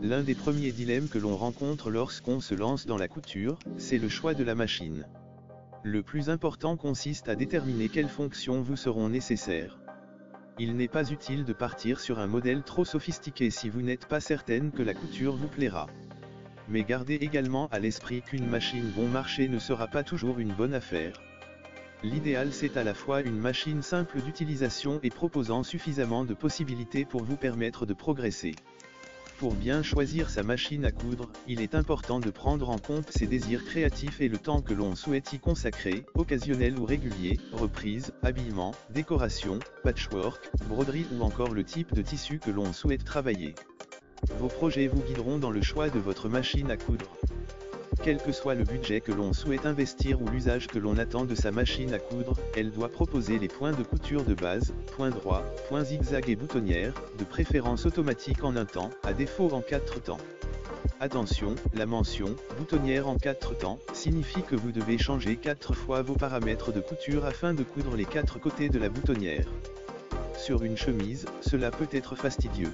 L'un des premiers dilemmes que l'on rencontre lorsqu'on se lance dans la couture, c'est le choix de la machine. Le plus important consiste à déterminer quelles fonctions vous seront nécessaires. Il n'est pas utile de partir sur un modèle trop sophistiqué si vous n'êtes pas certaine que la couture vous plaira. Mais gardez également à l'esprit qu'une machine bon marché ne sera pas toujours une bonne affaire. L'idéal c'est à la fois une machine simple d'utilisation et proposant suffisamment de possibilités pour vous permettre de progresser. Pour bien choisir sa machine à coudre, il est important de prendre en compte ses désirs créatifs et le temps que l'on souhaite y consacrer, occasionnel ou régulier, reprise, habillement, décoration, patchwork, broderie ou encore le type de tissu que l'on souhaite travailler. Vos projets vous guideront dans le choix de votre machine à coudre. Quel que soit le budget que l'on souhaite investir ou l'usage que l'on attend de sa machine à coudre, elle doit proposer les points de couture de base, points droits, points zigzag et boutonnières, de préférence automatique en un temps, à défaut en 4 temps. Attention, la mention « boutonnière en 4 temps » signifie que vous devez changer 4 fois vos paramètres de couture afin de coudre les 4 côtés de la boutonnière. Sur une chemise, cela peut être fastidieux.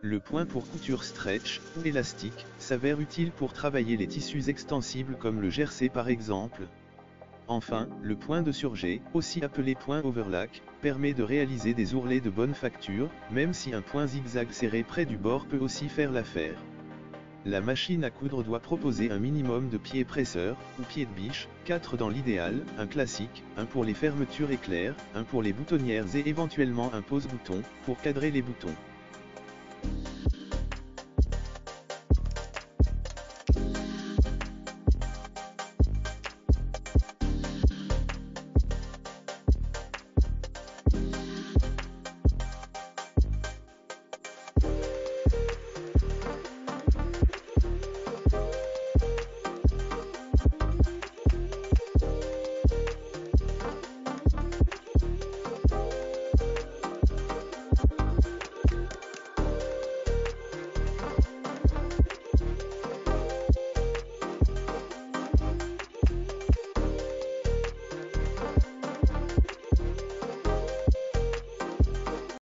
Le point pour couture stretch, ou élastique, s'avère utile pour travailler les tissus extensibles comme le jersey par exemple. Enfin, le point de surjet, aussi appelé point overlock, permet de réaliser des ourlets de bonne facture, même si un point zigzag serré près du bord peut aussi faire l'affaire. La machine à coudre doit proposer un minimum de pieds presseurs, ou pieds de biche, 4 dans l'idéal, un classique, un pour les fermetures éclairs, un pour les boutonnières et éventuellement un pose-bouton, pour cadrer les boutons.